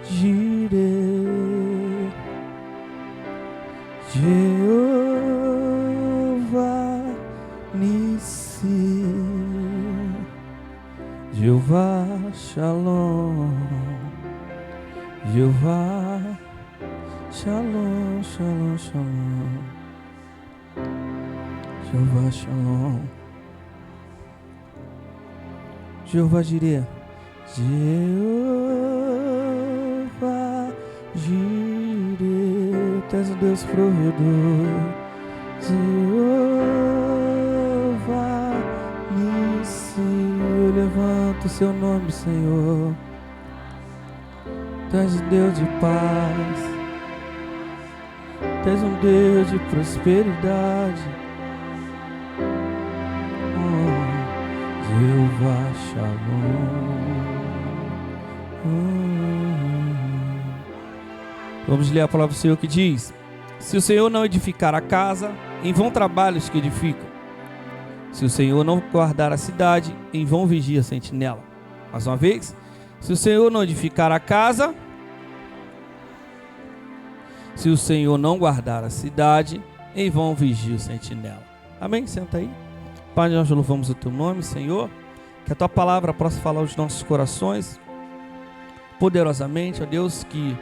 Jireh, Jeová Nissi, Jeová Shalom, Jeová Shalom, Shalom, Shalom, Jeová Shalom, Jeová Jireh, Jeová Jireh, Tu és o Deus provedor, Jeová Nissi, eu levanto o Seu nome, Senhor. Tu és um Deus de paz, Tu és um Deus de prosperidade. Jeová Shalom. Vamos ler a palavra do Senhor que diz: se o Senhor não edificar a casa, em vão trabalham os que edificam. Se o Senhor não guardar a cidade, em vão vigia a sentinela. Mais uma vez: se o Senhor não edificar a casa, se o Senhor não guardar a cidade, em vão vigia o sentinela. Amém? Senta aí. Pai, nós louvamos o Teu nome, Senhor, que a Tua palavra possa falar aos nossos corações poderosamente, ó Deus, que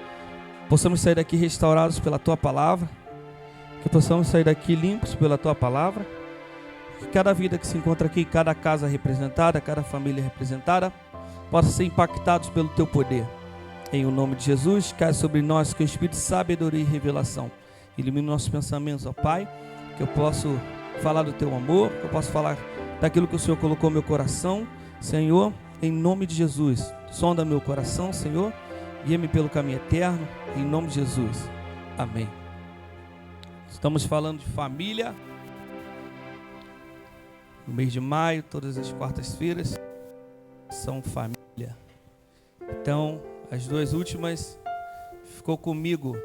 possamos sair daqui restaurados pela Tua palavra, que possamos sair daqui limpos pela Tua palavra, que cada vida que se encontra aqui, cada casa representada, cada família representada, possa ser impactados pelo Teu poder. Em o nome de Jesus, cai sobre nós que o Espírito de sabedoria e revelação ilumine nossos pensamentos, ó Pai, que eu possa falar do Teu amor, que eu possa falar daquilo que o Senhor colocou no meu coração, Senhor, em nome de Jesus. Sonda meu coração, Senhor, guia-me pelo caminho eterno, em nome de Jesus. Amém. Estamos falando de família. No mês de maio, todas as quartas-feiras são família. Então, as duas últimas ficou comigo.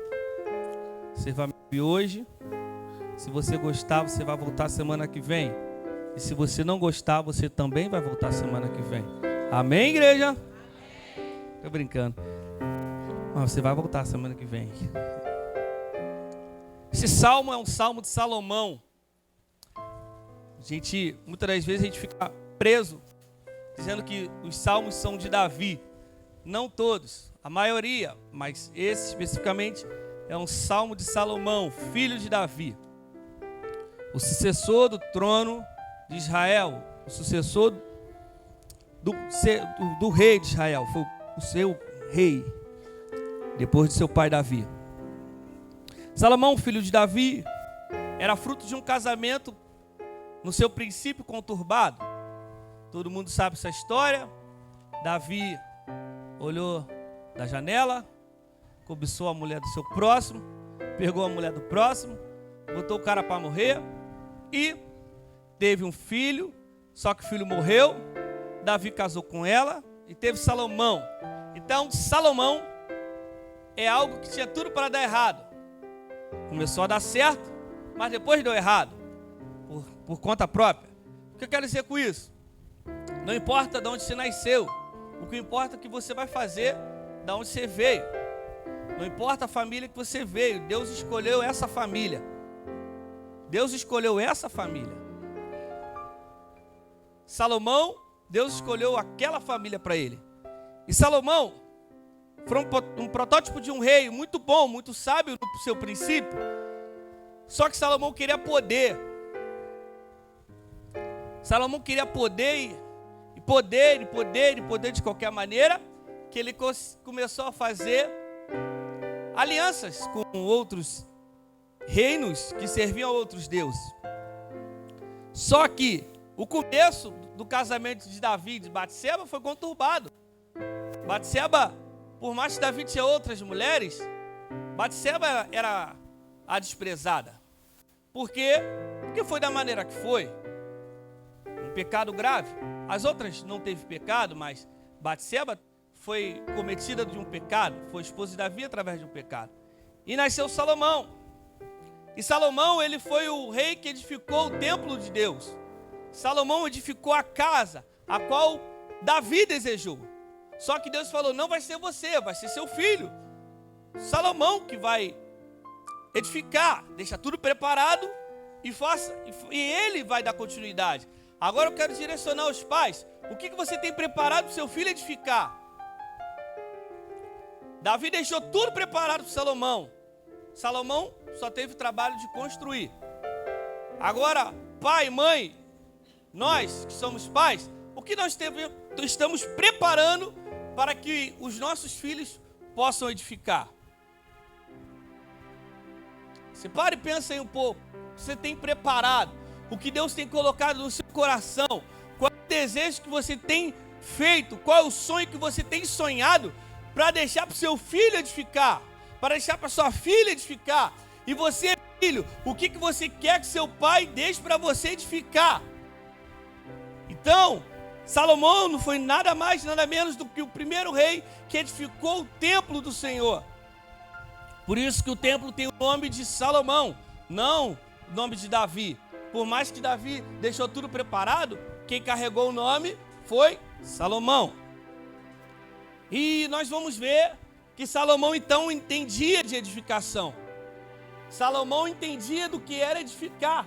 Você vai me ouvir hoje. Se você gostar, você vai voltar semana que vem. E se você não gostar, você também vai voltar semana que vem. Amém, igreja? Amém. Tô brincando. Mas você vai voltar semana que vem. Esse salmo é um salmo de Salomão. Muitas das vezes a gente fica preso dizendo que os salmos são de Davi. Não todos, a maioria, mas esse especificamente é um salmo de Salomão, filho de Davi. O sucessor do trono de Israel, o sucessor do rei de Israel, foi o seu rei, depois de seu pai Davi. Salomão, filho de Davi, era fruto de um casamento, no seu princípio, conturbado. Todo mundo sabe essa história. Davi olhou da janela, cobiçou a mulher do seu próximo, pegou a mulher do próximo, botou o cara para morrer e teve um filho, só que o filho morreu. Davi casou com ela e teve Salomão. Então, Salomão é algo que tinha tudo para dar errado. Começou a dar certo, mas depois deu errado, por conta própria. O que eu quero dizer com isso? Não importa de onde você nasceu, o que importa é o que você vai fazer de onde você veio. Não importa a família que você veio, Deus escolheu essa família. Deus escolheu essa família. Salomão, Deus escolheu aquela família para ele. E Salomão foi um protótipo de um rei muito bom, muito sábio no seu princípio. Só que Salomão queria poder. Salomão queria poder e poder de qualquer maneira, que ele começou a fazer alianças com outros reinos que serviam a outros deuses. Só que o começo do casamento de Davi e de Batseba foi conturbado. Batseba, por mais que Davi tinha outras mulheres, Batseba era a desprezada. Por quê? Porque foi da maneira que foi. Um pecado grave. As outras não teve pecado, mas Batseba foi cometida de um pecado, foi esposa de Davi através de um pecado. E nasceu Salomão. E Salomão, ele foi o rei que edificou o templo de Deus. Salomão edificou a casa, a qual Davi desejou. Só que Deus falou, não vai ser você, vai ser seu filho, Salomão, que vai edificar. Deixa tudo preparado e ele vai dar continuidade. Agora eu quero direcionar os pais. O que você tem preparado para o seu filho edificar? Davi deixou tudo preparado para Salomão. Salomão só teve o trabalho de construir. Agora, pai, mãe, nós que somos pais, o que nós estamos preparando para que os nossos filhos possam edificar? Você para e pensa aí um pouco. Você tem preparado o que Deus tem colocado no seu coração? Qual é o desejo que você tem feito? Qual é o sonho que você tem sonhado para deixar para o seu filho edificar? Para deixar para sua filha edificar? E você, filho, o que você quer que seu pai deixe para você edificar? Então, Salomão não foi nada mais, nada menos do que o primeiro rei que edificou o templo do Senhor. Por isso que o templo tem o nome de Salomão, não o nome de Davi. Por mais que Davi deixou tudo preparado, quem carregou o nome foi Salomão. E nós vamos ver que Salomão então entendia de edificação. Salomão entendia do que era edificar,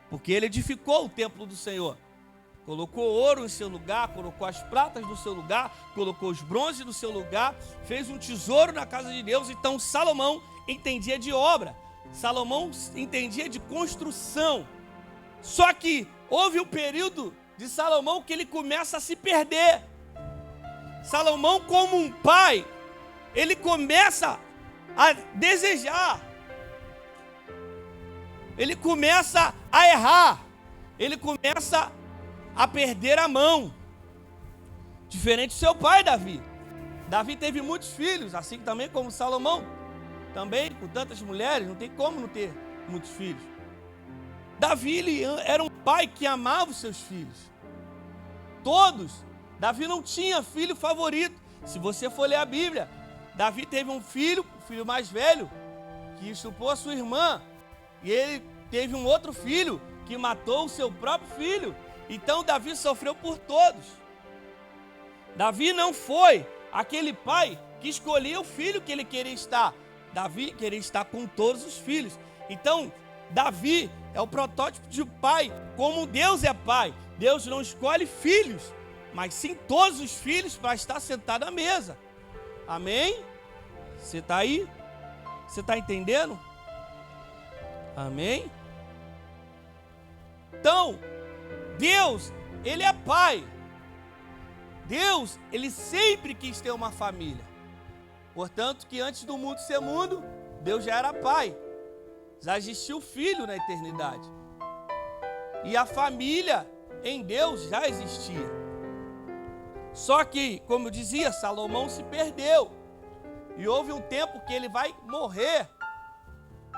porque ele edificou o templo do Senhor. Colocou ouro em seu lugar, colocou as pratas no seu lugar, colocou os bronzes no seu lugar, fez um tesouro na casa de Deus. Então Salomão entendia de obra, Salomão entendia de construção. Só que houve um período de Salomão que ele começa a se perder. Salomão, como um pai, ele começa a desejar, ele começa a errar, ele começa a perder a mão. Diferente do seu pai, Davi. Davi teve muitos filhos, assim também como Salomão. Também com tantas mulheres, não tem como não ter muitos filhos. Davi ele era um pai que amava os seus filhos. Todos. Davi não tinha filho favorito. Se você for ler a Bíblia, Davi teve um filho, o filho mais velho, que estuprou a sua irmã. E ele teve um outro filho que matou o seu próprio filho. Então Davi sofreu por todos. Davi não foi aquele pai que escolhia o filho que ele queria estar. Davi queria estar com todos os filhos. Então Davi é o protótipo de pai, como Deus é pai. Deus não escolhe filhos, mas sim todos os filhos para estar sentado à mesa. Amém? Você está aí? Você está entendendo? Amém? Então, Deus, ele é pai. Deus, ele sempre quis ter uma família. Portanto, que antes do mundo ser mundo, Deus já era pai. Já existia o filho na eternidade. E a família em Deus já existia. Só que, como eu dizia, Salomão se perdeu. E houve um tempo que ele vai morrer.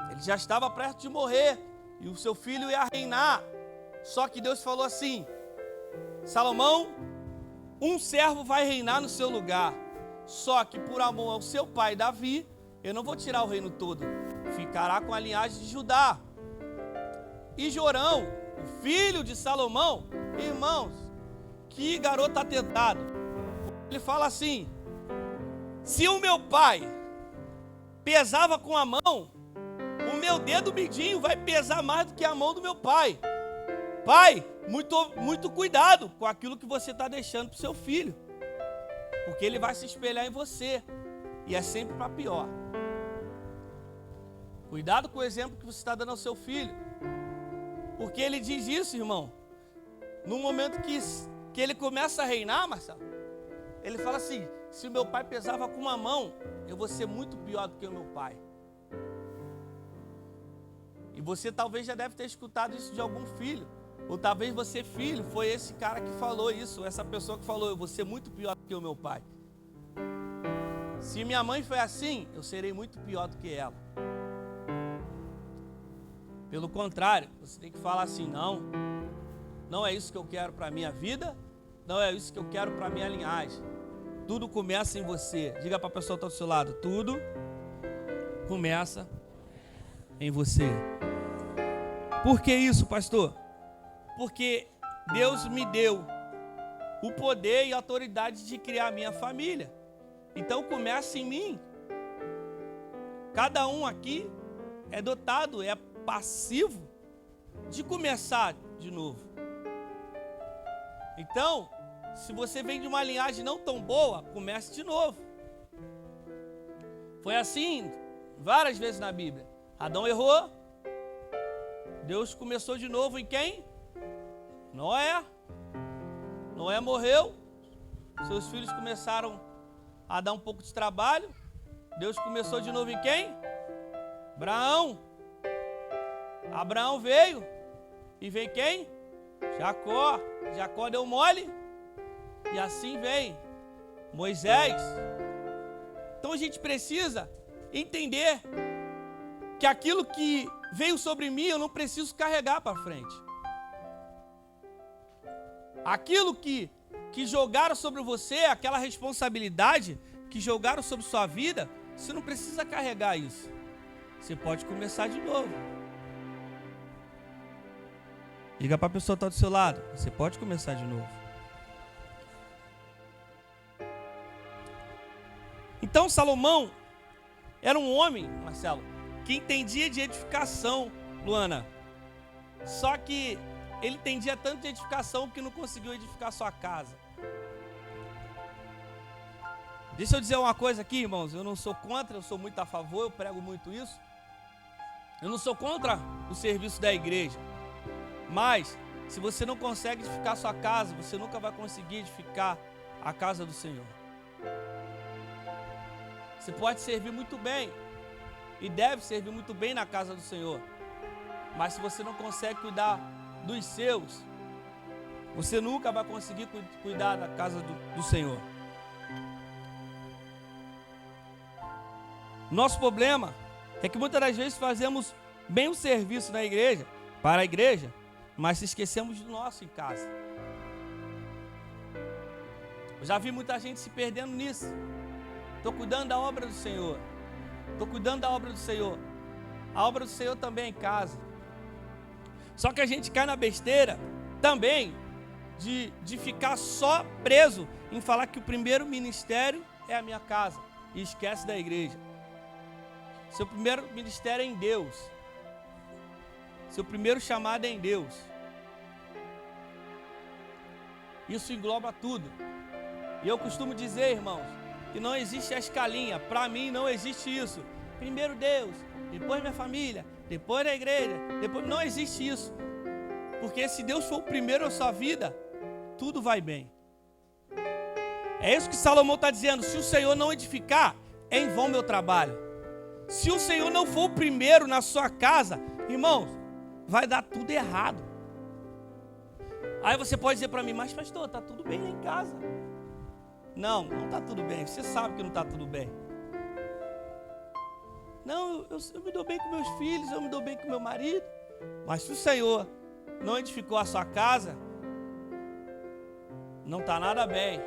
Ele já estava perto de morrer. E o seu filho ia reinar. Só que Deus falou assim: Salomão, um servo vai reinar no seu lugar. Só que por amor ao seu pai Davi, eu não vou tirar o reino todo. Ficará com a linhagem de Judá. E Jorão, o filho de Salomão, irmãos, que garoto atentado. Ele fala assim: se o meu pai pesava com a mão, o meu dedo midinho vai pesar mais do que a mão do meu pai. Pai, muito cuidado com aquilo que você está deixando para o seu filho, porque ele vai se espelhar em você, e é sempre para pior. Cuidado com o exemplo que você está dando ao seu filho, porque ele diz isso, irmão, no momento que ele começa a reinar, Marcelo. Ele fala assim: se o meu pai pesava com uma mão, eu vou ser muito pior do que o meu pai. E você talvez já deve ter escutado isso de algum filho. Ou talvez você, filho, foi esse cara que falou isso, essa pessoa que falou: eu vou ser muito pior do que o meu pai. Se minha mãe foi assim, eu serei muito pior do que ela. Pelo contrário, você tem que falar assim: não é isso que eu quero para a minha vida, não é isso que eu quero para a minha linhagem. Tudo começa em você. Diga para a pessoa que está do seu lado: tudo começa em você. Por que isso, pastor? Porque Deus me deu o poder e a autoridade de criar a minha família. Então começa em mim. Cada um aqui é dotado, é passivo de começar de novo. Então, se você vem de uma linhagem não tão boa, comece de novo. Foi assim várias vezes na Bíblia. Adão errou, Deus começou de novo em quem? Noé. Noé morreu, seus filhos começaram a dar um pouco de trabalho. Deus começou de novo em quem? Abraão. Abraão veio e vem quem? Jacó. Jacó deu mole e assim vem Moisés. Então a gente precisa entender que aquilo que veio sobre mim eu não preciso carregar para frente. Aquilo que jogaram sobre você, aquela responsabilidade que jogaram sobre sua vida, você não precisa carregar isso. Você pode começar de novo. Diga para a pessoa que está do seu lado, você pode começar de novo. Então Salomão era um homem, Marcelo, que entendia de edificação, Luana. Só que ele entendia tanto de edificação que não conseguiu edificar sua casa. Deixa eu dizer uma coisa aqui, irmãos. Eu não sou contra, eu sou muito a favor, eu prego muito isso. Eu não sou contra o serviço da igreja. Mas, se você não consegue edificar sua casa, você nunca vai conseguir edificar a casa do Senhor. Você pode servir muito bem e deve servir muito bem na casa do Senhor. Mas se você não consegue cuidar dos seus, você nunca vai conseguir cuidar da casa do Senhor. Nosso problema é que muitas das vezes fazemos bem o serviço na igreja, para a igreja, mas se esquecemos do nosso em casa. Eu já vi muita gente se perdendo nisso. Estou cuidando da obra do Senhor. Estou cuidando da obra do Senhor. A obra do Senhor também é em casa. Só que a gente cai na besteira também de ficar só preso em falar que o primeiro ministério é a minha casa e esquece da igreja. Seu primeiro ministério é em Deus. Seu primeiro chamado é em Deus. Isso engloba tudo. E eu costumo dizer, irmãos, que não existe a escalinha. Para mim não existe isso. Primeiro Deus, depois minha família, depois a igreja, depois... Não existe isso. Porque se Deus for o primeiro na sua vida, tudo vai bem. É isso que Salomão está dizendo. Se o Senhor não edificar, é em vão meu trabalho. Se o Senhor não for o primeiro na sua casa, irmãos, vai dar tudo errado. Aí você pode dizer para mim, mas pastor, está tudo bem lá em casa. Não, não está tudo bem. Você sabe que não está tudo bem. Não, eu me dou bem com meus filhos, eu me dou bem com meu marido. Mas se o Senhor não edificou a sua casa, não está nada bem.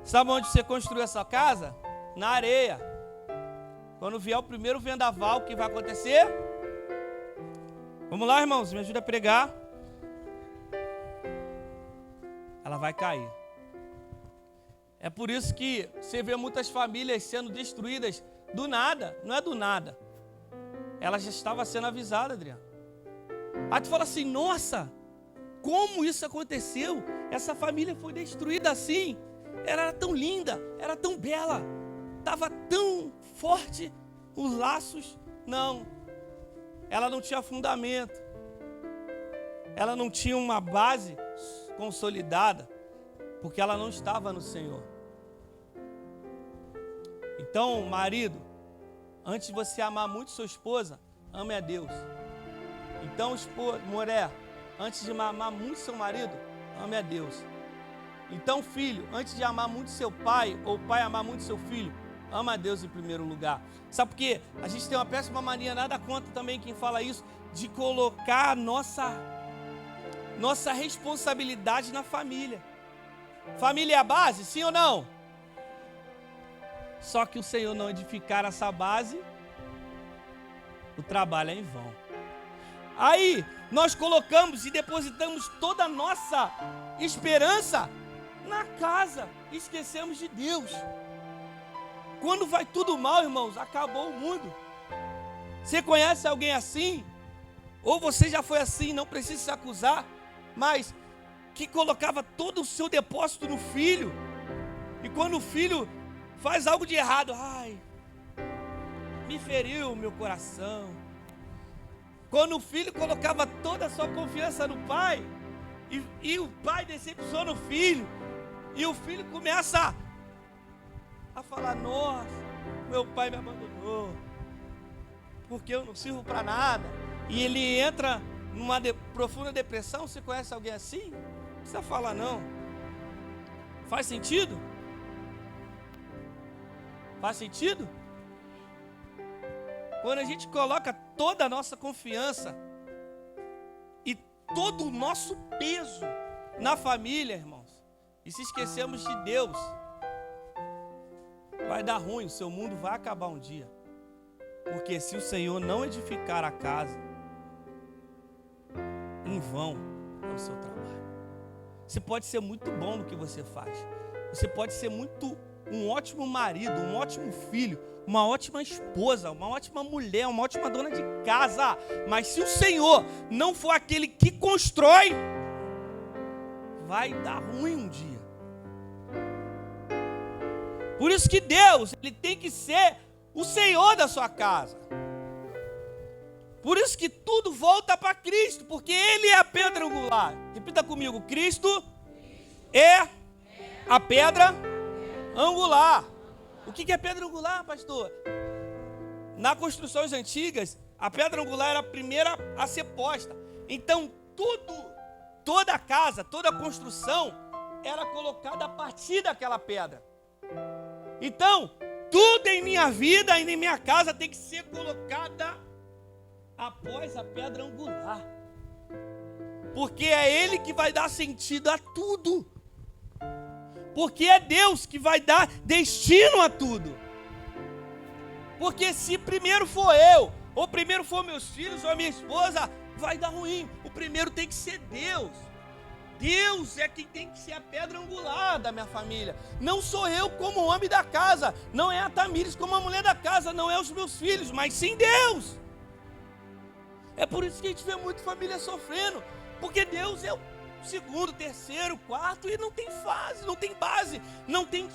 Sabe onde você construiu essa casa? Na areia. Quando vier o primeiro vendaval, o que vai acontecer? Vamos lá, irmãos, me ajuda a pregar. Ela vai cair. É por isso que você vê muitas famílias sendo destruídas do nada. Não é do nada. Ela já estava sendo avisada, Adriano. Aí tu fala assim, nossa, como isso aconteceu? Essa família foi destruída assim. Ela era tão linda, era tão bela. Estava tão forte os laços. Não. Ela não tinha fundamento. Ela não tinha uma base consolidada. Porque ela não estava no Senhor. Então, marido, antes de você amar muito sua esposa, ame a Deus. Então, mulher, antes de amar muito seu marido, ame a Deus. Então, filho, antes de amar muito seu pai, ou pai amar muito seu filho, ama a Deus em primeiro lugar. Sabe por quê? A gente tem uma péssima mania, nada contra também quem fala isso, de colocar a nossa responsabilidade na família. Família é a base, sim ou não? Só que o Senhor não edificar essa base, o trabalho é em vão. Aí, nós colocamos e depositamos toda a nossa esperança na casa, esquecemos de Deus. Quando vai tudo mal, irmãos, acabou o mundo. Você conhece alguém assim? Ou você já foi assim, não precisa se acusar, mas que colocava todo o seu depósito no filho, e quando o filho faz algo de errado, ai, me feriu o meu coração. Quando o filho colocava toda a sua confiança no pai, e o pai decepciona o filho, e o filho começa a falar, nossa, meu pai me abandonou, porque eu não sirvo para nada, e ele entra numa profunda depressão. Você conhece alguém assim? Não precisa falar não. Faz sentido? Faz sentido? Quando a gente coloca toda a nossa confiança e todo o nosso peso na família, irmãos, e se esquecemos de Deus, vai dar ruim, o seu mundo vai acabar um dia. Porque se o Senhor não edificar a casa, em vão é o seu trabalho. Você pode ser muito bom no que você faz. Você pode ser um ótimo marido, um ótimo filho, uma ótima esposa, uma ótima mulher, uma ótima dona de casa. Mas se o Senhor não for aquele que constrói, vai dar ruim um dia. Por isso que Deus, Ele tem que ser o Senhor da sua casa. Por isso que tudo volta para Cristo, porque Ele é a pedra angular. Repita comigo, Cristo é a pedra angular. O que é pedra angular, pastor? Nas construções antigas, a pedra angular era a primeira a ser posta. Então, toda a casa, toda a construção era colocada a partir daquela pedra. Então, tudo em minha vida e em minha casa tem que ser colocada após a pedra angular. Porque é Ele que vai dar sentido a tudo. Porque é Deus que vai dar destino a tudo. Porque se primeiro for eu, ou primeiro for meus filhos, ou a minha esposa, vai dar ruim. O primeiro tem que ser Deus. Deus é quem tem que ser a pedra angular da minha família. Não sou eu como homem da casa. Não é a Tamires como a mulher da casa. Não é os meus filhos, mas sim Deus. É por isso que a gente vê muita família sofrendo. Porque Deus é o segundo, terceiro, quarto, e não tem fase, não tem base, não tem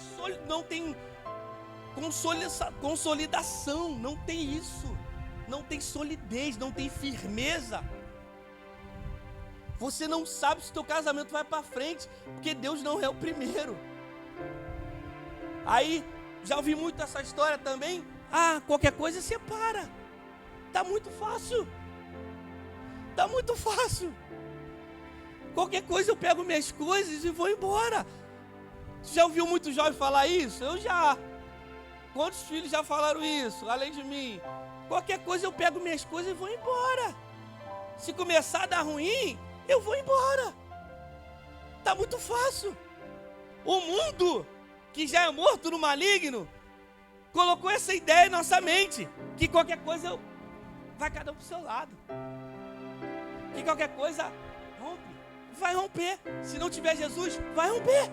consolidação, não tem isso, não tem solidez, não tem firmeza. Você não sabe se teu casamento vai para frente, porque Deus não é o primeiro. Aí, já ouvi muito essa história também. Qualquer coisa separa. Tá muito fácil. Tá muito fácil. Qualquer coisa eu pego minhas coisas e vou embora. Você já ouviu muito jovem falar isso? Eu já. Quantos filhos já falaram isso, além de mim? Qualquer coisa eu pego minhas coisas e vou embora. Se começar a dar ruim, eu vou embora. Tá muito fácil. O mundo, que já é morto no maligno, colocou essa ideia em nossa mente, que qualquer coisa vai cada um pro seu lado. Que qualquer coisa rompe. Vai romper. Se não tiver Jesus, vai romper.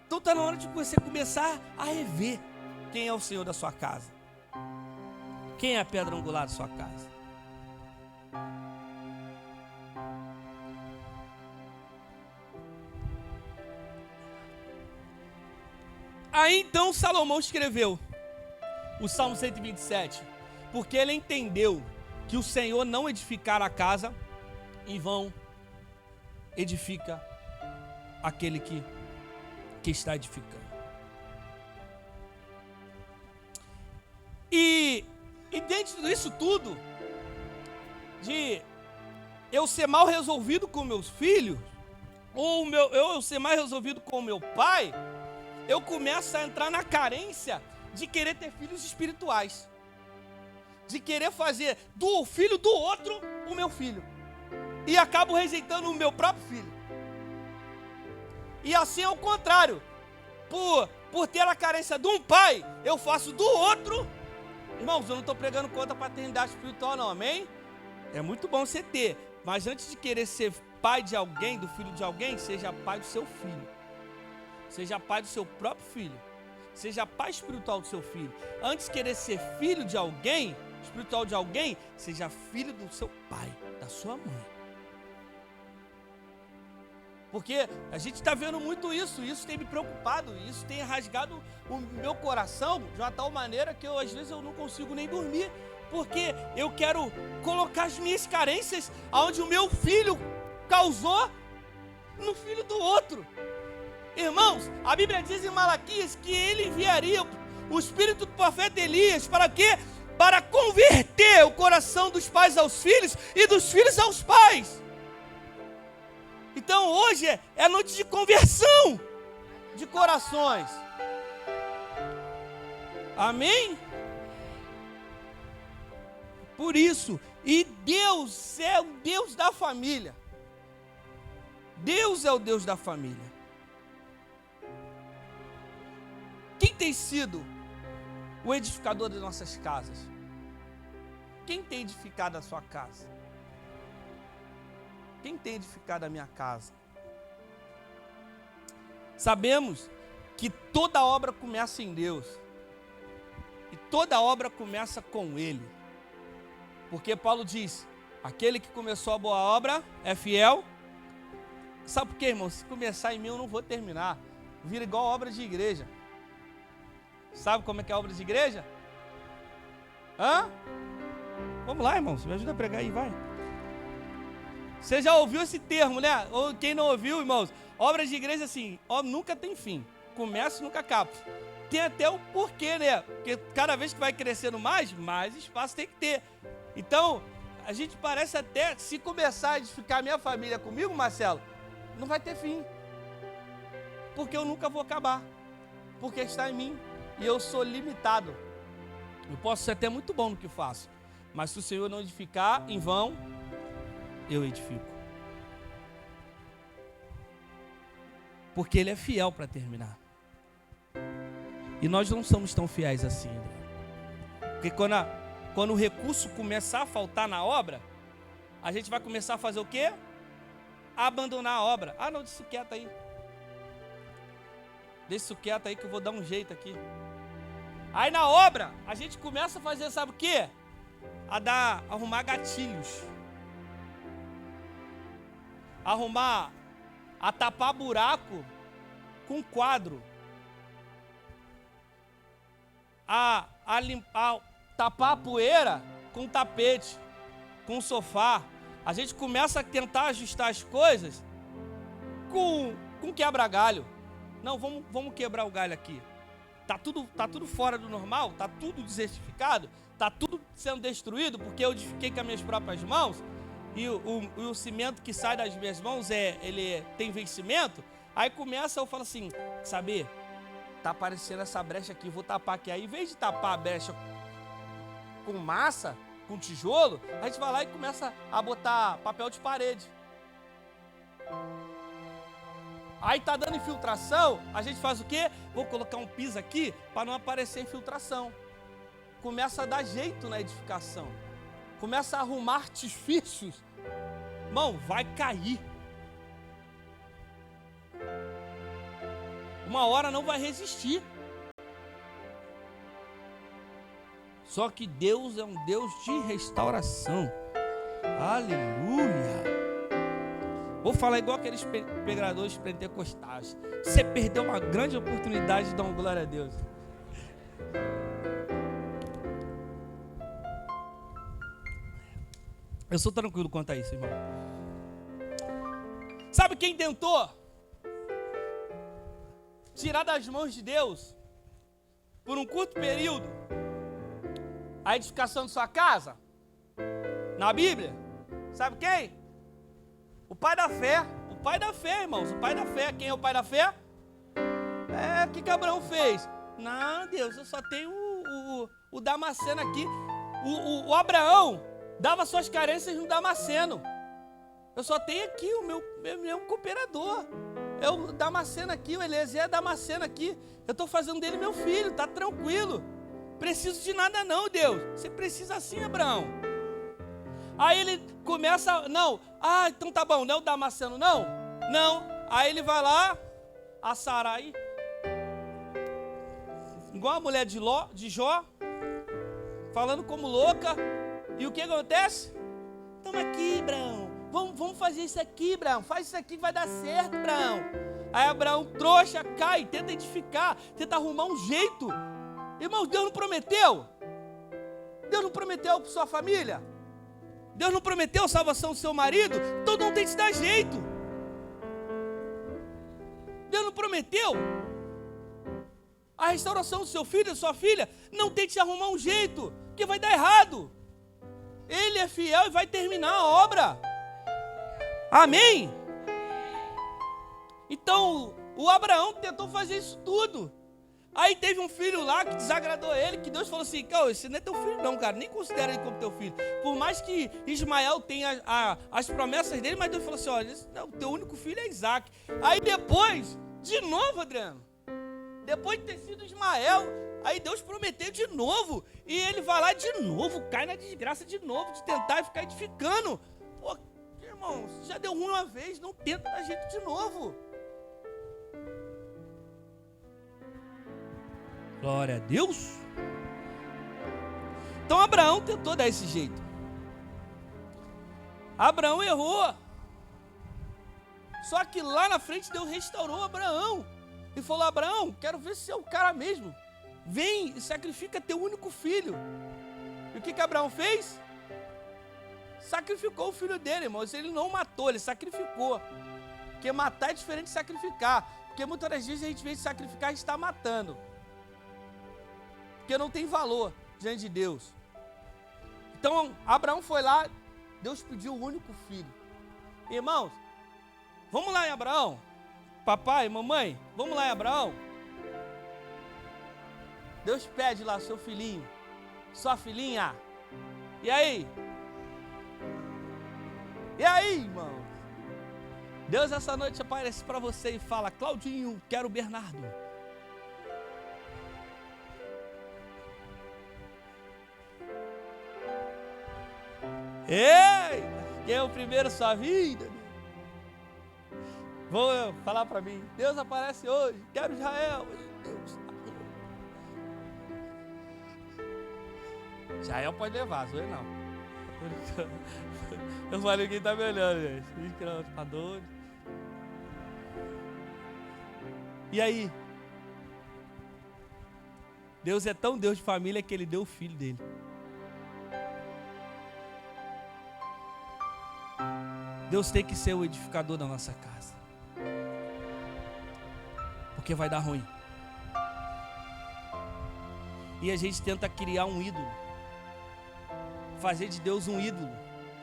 Então está na hora de você começar a rever quem é o Senhor da sua casa. Quem é a pedra angular da sua casa. Aí então Salomão escreveu o Salmo 127, porque ele entendeu que o Senhor não edificar a casa, em vão edifica aquele que está edificando. E dentro disso tudo, de eu ser mal resolvido com meus filhos, ou eu ser mal resolvido com meu pai, eu começo a entrar na carência de querer ter filhos espirituais, de querer fazer do filho do outro o meu filho, e acabo rejeitando o meu próprio filho. E assim é o contrário, por ter a carência de um pai, eu faço do outro. Irmãos, eu não estou pregando contra a paternidade espiritual não, amém? É muito bom você ter, mas antes de querer ser pai de alguém, do filho de alguém, seja pai do seu filho. Seja pai do seu próprio filho. Seja pai espiritual do seu filho. Antes de querer ser filho de alguém, espiritual de alguém, seja filho do seu pai, da sua mãe. Porque a gente está vendo muito isso tem me preocupado, isso tem rasgado o meu coração de uma tal maneira que às vezes eu não consigo nem dormir, porque eu quero colocar as minhas carências aonde o meu filho causou no filho do outro. Irmãos, a Bíblia diz em Malaquias que ele enviaria o espírito do profeta Elias para quê? Para converter o coração dos pais aos filhos e dos filhos aos pais. Então hoje é noite de conversão de corações. Amém? Por isso, e Deus é o Deus da família. Deus é o Deus da família. Quem tem sido o edificador das nossas casas? Quem tem edificado a sua casa? Quem tem edificado a minha casa? Sabemos que toda obra começa em Deus. E toda obra começa com Ele. Porque Paulo diz, aquele que começou a boa obra é fiel. Sabe por quê, irmão? Se começar em mim eu não vou terminar. Vira igual obra de igreja. Sabe como é que é a obra de igreja? Vamos lá, irmãos, me ajuda a pregar aí, vai. Você já ouviu esse termo, né? Ou quem não ouviu, irmãos, obra de igreja assim, nunca tem fim, começa e nunca acaba. Tem até o porquê, né? Porque cada vez que vai crescendo mais espaço tem que ter. Então, a gente parece até, se começar a edificar a minha família comigo, Marcelo, não vai ter fim. Porque eu nunca vou acabar. Porque está em mim. E eu sou limitado. Eu posso ser até muito bom no que faço. Mas se o Senhor não edificar, em vão, eu edifico. Porque Ele é fiel para terminar. E nós não somos tão fiéis assim, André. Porque quando o recurso começar a faltar na obra, a gente vai começar a fazer o quê? A abandonar a obra. Não, deixa isso quieto aí. Deixa isso quieto aí que eu vou dar um jeito aqui. Aí na obra, a gente começa a fazer, sabe o quê? Arrumar gatilhos. A tapar buraco com quadro. A tapar a poeira com tapete, com sofá. A gente começa a tentar ajustar as coisas com quebra-galho. Não, vamos quebrar o galho aqui. Tá tudo fora do normal, tá tudo desertificado, tá tudo sendo destruído porque eu edifiquei com as minhas próprias mãos e o cimento que sai das minhas mãos ele tem vencimento. Aí eu falo assim, saber, tá aparecendo essa brecha aqui, vou tapar aqui. Aí, em vez de tapar a brecha com massa, com tijolo, a gente vai lá e começa a botar papel de parede. Aí tá dando infiltração, a gente faz o quê? Vou colocar um piso aqui para não aparecer infiltração. Começa a dar jeito na edificação. Começa a arrumar artifícios. Irmão, vai cair. Uma hora não vai resistir. Só que Deus é um Deus de restauração. Aleluia. Vou falar igual aqueles pregadores pentecostais. Você perdeu uma grande oportunidade de dar uma glória a Deus. Eu sou tranquilo quanto a isso, irmão. Sabe quem tentou tirar das mãos de Deus, por um curto período, a edificação de sua casa? Na Bíblia? Sabe quem? O pai da fé. O pai da fé, irmãos. O pai da fé. Quem é o pai da fé? O que Abraão fez? Não, Deus, eu só tenho o Damasceno aqui. O Abraão dava suas carências no Damasceno. Eu só tenho aqui o meu cooperador. É o Damasceno aqui, o Eliezer é Damasceno aqui. Eu estou fazendo dele meu filho, tá tranquilo. Preciso de nada não, Deus. Você precisa sim, Abraão. Aí ele começa, não, então tá bom, não é o Damasceno, não. Aí ele vai lá, a Sarai, igual a mulher de Jó, falando como louca. E o que acontece? Toma aqui, Abraão. Vamos fazer isso aqui, Abraão. Faz isso aqui que vai dar certo, Abraão. Aí Abraão, trouxa, cai, tenta edificar, tenta arrumar um jeito. Irmãos, Deus não prometeu? Deus não prometeu para sua família? Deus não prometeu a salvação do seu marido? Todo mundo tem que se dar jeito. Deus não prometeu a restauração do seu filho, da sua filha? Não tem que se arrumar um jeito, porque vai dar errado. Ele é fiel e vai terminar a obra. Amém? Então, o Abraão tentou fazer isso tudo. Aí teve um filho lá que desagradou ele, que Deus falou assim, esse não é teu filho não, cara, nem considera ele como teu filho. Por mais que Ismael tenha as promessas dele, mas Deus falou assim, olha, o teu único filho é Isaac. Aí depois, de novo, Adriano, depois de ter sido Ismael, aí Deus prometeu de novo, e ele vai lá de novo, cai na desgraça de novo, de tentar ficar edificando. Pô, irmão, já deu ruim uma vez, não tenta dar jeito de novo. Glória a Deus. Então Abraão tentou dar esse jeito. Abraão errou. Só que lá na frente Deus restaurou Abraão. E falou, Abraão, quero ver se é o cara mesmo. Vem e sacrifica teu único filho. E o que Abraão fez? Sacrificou o filho dele, irmãos. Ele não matou, ele sacrificou. Porque matar é diferente de sacrificar. Porque muitas das vezes a gente vê de sacrificar, a gente está matando. Porque não tem valor diante de Deus. Então, Abraão foi lá, Deus pediu o único filho. Irmãos, vamos lá em Abraão? Papai, mamãe, vamos lá em Abraão? Deus pede lá seu filhinho, sua filhinha. E aí? E aí, irmão? Deus essa noite aparece para você e fala, Claudinho, quero o Bernardo. Ei, quem é o primeiro da sua vida? Vou falar para mim, Deus aparece hoje, quero Israel. Deus. Israel pode levar, sou eu não. Eu falei quem tá me olhando, gente. Tá doido. E aí? Deus é tão Deus de família que Ele deu o filho dele. Deus tem que ser o edificador da nossa casa. Porque vai dar ruim. E a gente tenta criar um ídolo. Fazer de Deus um ídolo.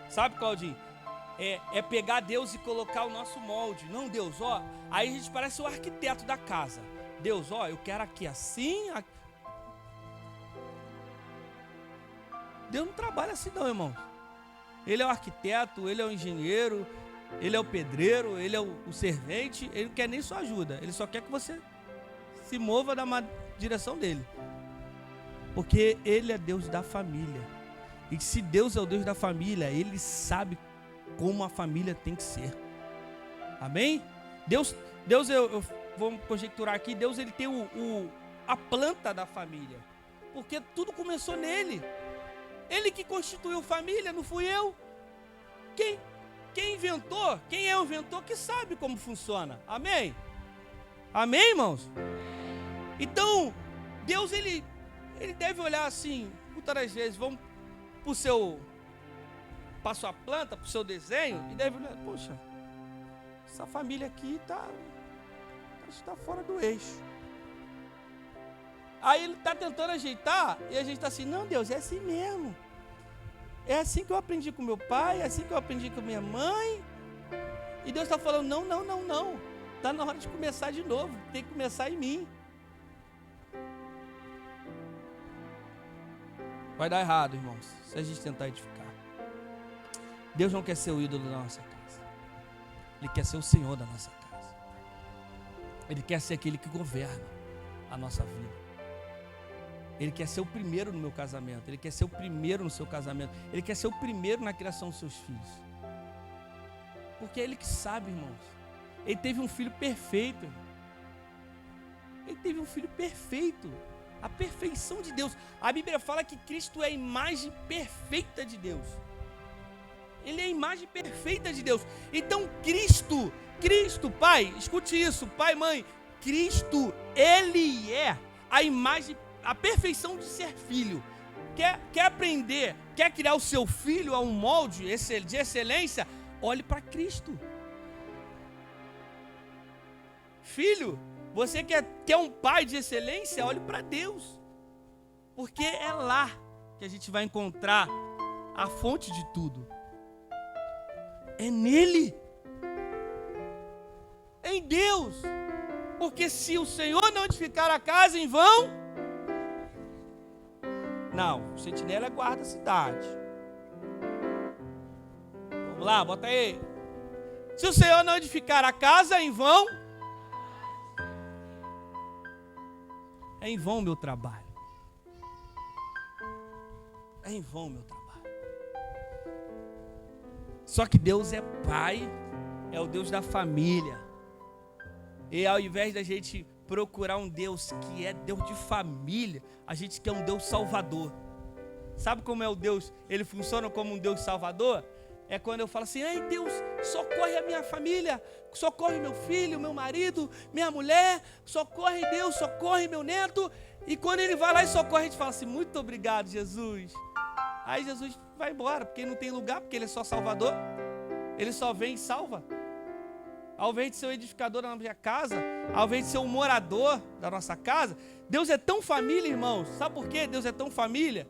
Sabe, Claudinho? É pegar Deus e colocar o nosso molde. Não, Deus, ó. Aí a gente parece o arquiteto da casa. Deus, ó, eu quero aqui assim. Aqui. Deus não trabalha assim não, irmão. Ele é o arquiteto, ele é o engenheiro, ele é o pedreiro, ele é o servente. Ele não quer nem sua ajuda. Ele só quer que você se mova na direção dele. Porque ele é Deus da família. E se Deus é o Deus da família, Ele sabe como a família tem que ser. Amém? Deus eu vou conjecturar aqui, Deus ele tem a planta da família. Porque tudo começou nele. Ele que constituiu família, não fui eu. Quem inventou, quem é o inventor, que sabe como funciona. Amém? Amém, irmãos? Então, Deus ele deve olhar assim, muitas das vezes, vamos para sua planta, para o seu desenho, e deve olhar, poxa, essa família aqui está fora do eixo. Aí ele está tentando ajeitar, e a gente está assim, não, Deus, é assim mesmo. É assim que eu aprendi com meu pai, é assim que eu aprendi com minha mãe. E Deus está falando, não. Está na hora de começar de novo, tem que começar em mim. Vai dar errado, irmãos, se a gente tentar edificar. Deus não quer ser o ídolo da nossa casa. Ele quer ser o Senhor da nossa casa. Ele quer ser aquele que governa a nossa vida. Ele quer ser o primeiro no meu casamento. Ele quer ser o primeiro no seu casamento. Ele quer ser o primeiro na criação dos seus filhos. Porque é Ele que sabe, irmãos. Ele teve um filho perfeito. Ele teve um filho perfeito. A perfeição de Deus. A Bíblia fala que Cristo é a imagem perfeita de Deus. Ele é a imagem perfeita de Deus. Então Cristo, Pai, escute isso, pai, mãe, Cristo, Ele é a imagem, a perfeição de ser filho. Quer aprender, quer criar o seu filho a um molde de excelência? Olhe para Cristo. Filho, você quer um pai de excelência? Olhe para Deus. Porque é lá que a gente vai encontrar a fonte de tudo. É nele. É em Deus. Porque se o Senhor não edificar a casa, em vão. Não, o sentinela guarda a cidade. Vamos lá, bota aí. Se o Senhor não edificar a casa, em vão. É em vão o meu trabalho. É em vão o meu trabalho. Só que Deus é Pai, é o Deus da família. E ao invés da gente procurar um Deus que é Deus de família, a gente quer um Deus salvador. Sabe como é o Deus? Ele funciona como um Deus salvador? É quando eu falo assim: ai Deus, socorre a minha família, socorre meu filho, meu marido, minha mulher, socorre Deus, socorre meu neto. E quando ele vai lá e socorre, a gente fala assim: muito obrigado, Jesus. Aí Jesus vai embora, porque não tem lugar, porque Ele é só Salvador. Ele só vem e salva. Ao invés de ser o edificador da nossa casa, ao invés de ser o morador da nossa casa, Deus é tão família, irmãos. Sabe por quê Deus é tão família?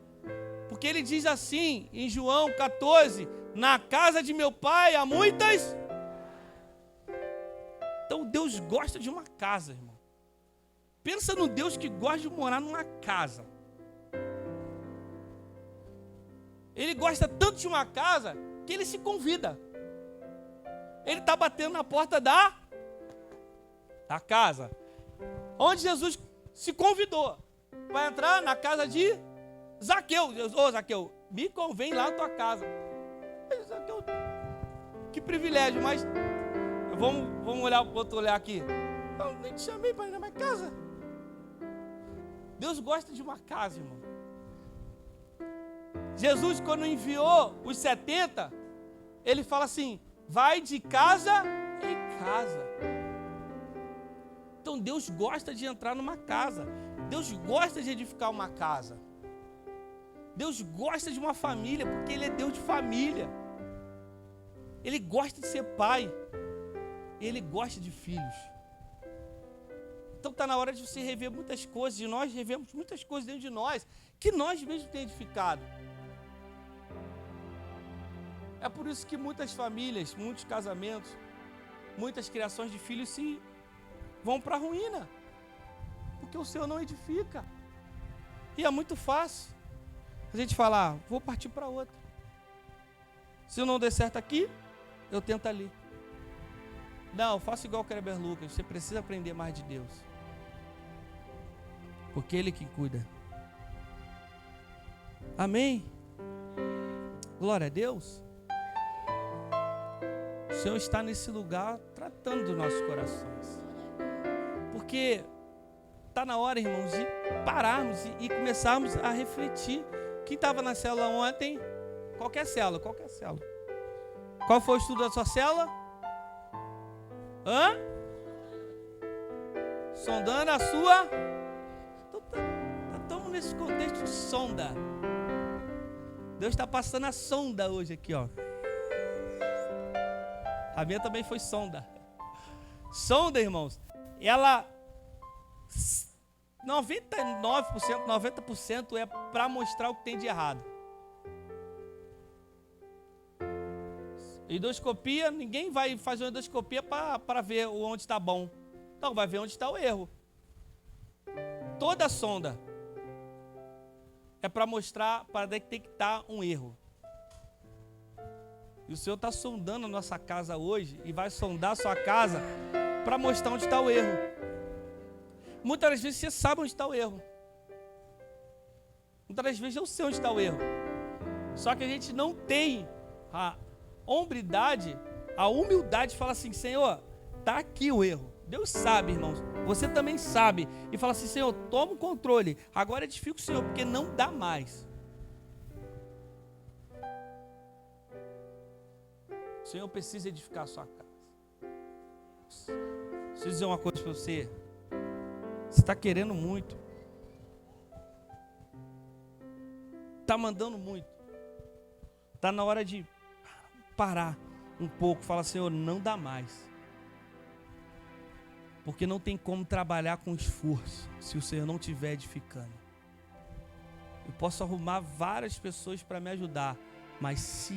Porque Ele diz assim, em João 14, na casa de meu pai há muitas. Então Deus gosta de uma casa, irmão. Pensa no Deus que gosta de morar numa casa. Ele gosta tanto de uma casa que Ele se convida. Ele está batendo na porta da casa. Onde Jesus se convidou. Vai entrar na casa de Zaqueu. Ô Zaqueu, me convém lá na tua casa. Zaqueu, que privilégio, mas vamos olhar o outro olhar aqui. Eu nem te chamei para ir na minha casa. Deus gosta de uma casa, irmão. Jesus, quando enviou os 70, Ele fala assim: vai de casa em casa. Então Deus gosta de entrar numa casa. Deus gosta de edificar uma casa. Deus gosta de uma família, porque Ele é Deus de família. Ele gosta de ser pai. Ele gosta de filhos. Então está na hora de você rever muitas coisas. E nós revemos muitas coisas dentro de nós, que nós mesmos temos edificado. É por isso que muitas famílias, muitos casamentos, muitas criações de filhos se vão para a ruína. Porque o Senhor não edifica. E é muito fácil a gente falar: vou partir para outra. Se não der certo aqui, eu tento ali. Não, faça igual o Kleber Lucas. Você precisa aprender mais de Deus. Porque Ele que cuida. Amém? Glória a Deus. O Senhor está nesse lugar tratando dos nossos corações. Porque está na hora, irmãos, de pararmos e começarmos a refletir. Quem estava na célula ontem? Qualquer célula. Qual foi o estudo da sua célula? Sondando a sua. Estamos nesse contexto de sonda. Deus está passando a sonda hoje aqui, ó. A minha também foi sonda. Sonda, irmãos, ela 99%, 90% é para mostrar o que tem de errado. Endoscopia, ninguém vai fazer uma endoscopia para ver onde está bom. Não, vai ver onde está o erro. Toda sonda é para mostrar, para detectar um erro. E o Senhor está sondando a nossa casa hoje e vai sondar a sua casa para mostrar onde está o erro. Muitas vezes você sabe onde está o erro, Muitas das vezes eu sei onde está o erro. Só que a gente não tem a hombridade, a humildade de falar assim, Senhor, está aqui o erro. Deus sabe, irmãos. Você também sabe. E fala assim, Senhor, toma o controle. Agora edifica o Senhor, porque não dá mais. O Senhor precisa edificar a sua casa. Preciso dizer uma coisa para você. Você está querendo muito. Está mandando muito. Está na hora de parar um pouco. Falar, Senhor, não dá mais. Porque não tem como trabalhar com esforço se o Senhor não estiver edificando. Eu posso arrumar várias pessoas para me ajudar. Mas se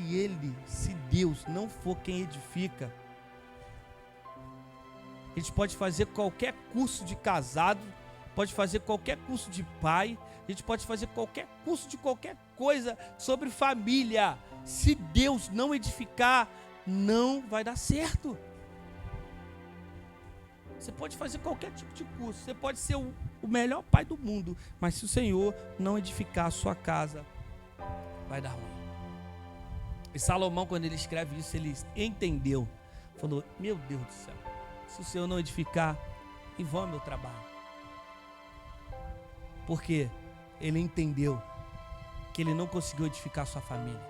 Deus não for quem edifica, a gente pode fazer qualquer curso de casado, pode fazer qualquer curso de pai, a gente pode fazer qualquer curso de qualquer coisa sobre família. Se Deus não edificar, não vai dar certo. Você pode fazer qualquer tipo de curso, você pode ser o melhor pai do mundo, mas se o Senhor não edificar a sua casa, vai dar ruim. E Salomão, quando ele escreve isso, ele entendeu. Falou, meu Deus do céu, se o Senhor não edificar, em vão é meu trabalho. Porque ele entendeu que ele não conseguiu edificar a sua família.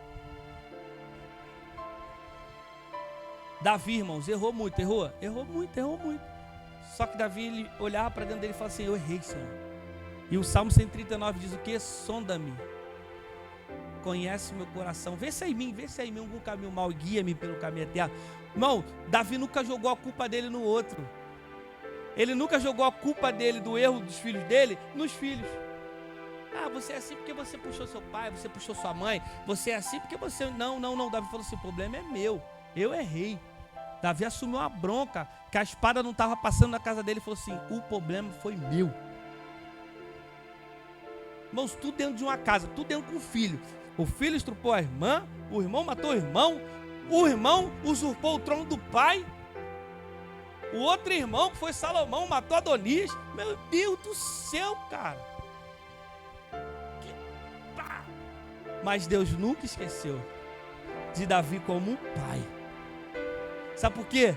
Davi, irmãos, errou muito. Só que Davi, ele olhava para dentro dele e falava assim, eu errei, Senhor. E o Salmo 139 diz o quê? Sonda-me. Conhece o meu coração, vê se é em mim algum caminho mau, guia-me pelo caminho eterno. Irmão, Davi nunca jogou a culpa dele no outro. Ele nunca jogou a culpa dele, do erro dos filhos dele, nos filhos. Ah, você é assim porque você puxou seu pai, você puxou sua mãe, você é assim porque você... Não, Davi falou assim, o problema é meu, eu errei. Davi assumiu uma bronca, que a espada não estava passando na casa dele, e falou assim, o problema foi meu. Irmãos, tudo dentro de uma casa, tudo dentro com o filho. O filho estrupou a irmã, o irmão matou o irmão usurpou o trono do pai, o outro irmão, que foi Salomão, matou Adonias. Meu Deus do céu, cara. Mas Deus nunca esqueceu de Davi como um pai. Sabe por quê?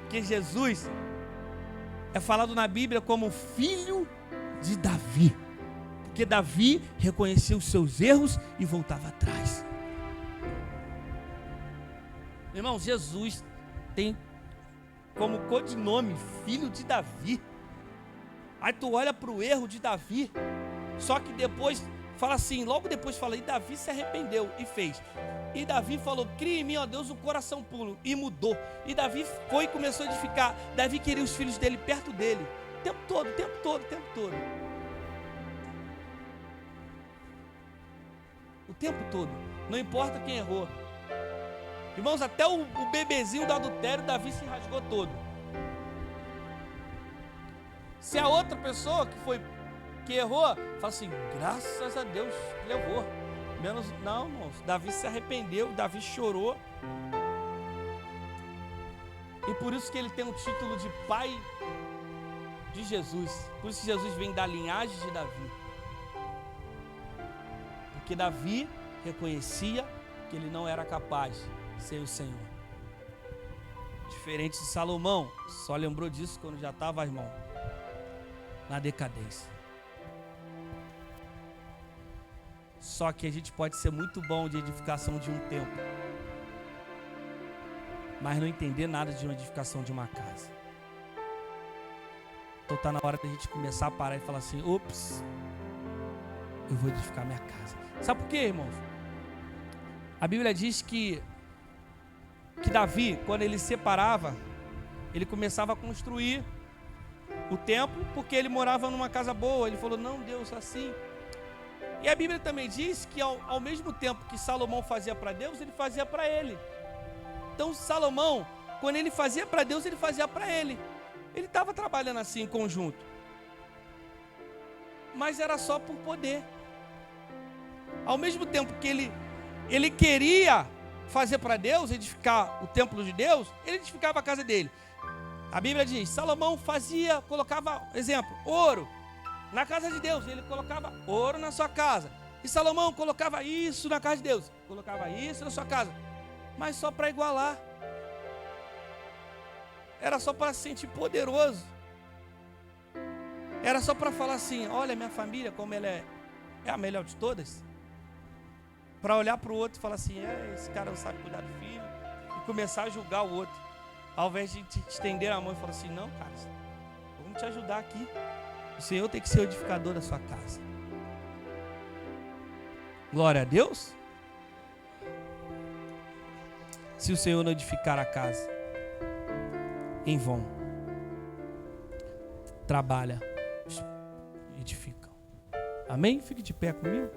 Porque Jesus é falado na Bíblia como filho de Davi. Porque Davi reconheceu os seus erros e voltava atrás. Irmão, Jesus tem como codinome filho de Davi. Aí tu olha para o erro de Davi, só que depois fala assim, logo depois fala, e Davi se arrependeu e fez. E Davi falou, cria em mim, ó Deus, um coração puro, e mudou. E Davi foi e começou a edificar. Davi queria os filhos dele perto dele, o tempo todo. O tempo todo, não importa quem errou. Irmãos, até o bebezinho do adultério, Davi se rasgou todo. Se a outra pessoa que errou, fala assim, graças a Deus que levou. Não, irmãos, Davi se arrependeu, Davi chorou. E por isso que ele tem o título de pai de Jesus. Por isso que Jesus vem da linhagem de Davi. Porque Davi reconhecia que ele não era capaz sem o Senhor. Diferente de Salomão, só lembrou disso quando já estava, irmão, na decadência. Só que a gente pode ser muito bom de edificação de um templo, mas não entender nada de uma edificação de uma casa. Então está na hora da gente começar a parar e falar assim, ops, eu vou edificar minha casa. Sabe por quê, irmãos? A Bíblia diz que Davi, quando ele separava, ele começava a construir o templo, porque ele morava numa casa boa. Ele falou, não, Deus, assim. E a Bíblia também diz que ao mesmo tempo que Salomão fazia para Deus, ele fazia para ele. Então Salomão, quando ele fazia para Deus, ele fazia para ele. Ele estava trabalhando assim em conjunto. Mas era só por poder. Ao mesmo tempo que ele queria fazer para Deus, edificar o templo de Deus, ele edificava a casa dele. A Bíblia diz, Salomão colocava, exemplo, ouro na casa de Deus, ele colocava ouro na sua casa, E Salomão colocava isso na casa de Deus, colocava isso na sua casa, mas só para igualar. Era só para se sentir poderoso. Era só para falar assim, olha minha família, como ela é a melhor de todas. Para olhar para o outro e falar assim, esse cara não sabe cuidar do filho. E começar a julgar o outro. Ao invés de te estender a mão e falar assim, não, cara, vamos te ajudar aqui. O Senhor tem que ser o edificador da sua casa. Glória a Deus. Se o Senhor não edificar a casa, em vão trabalha, edifica. Amém? Fique de pé comigo.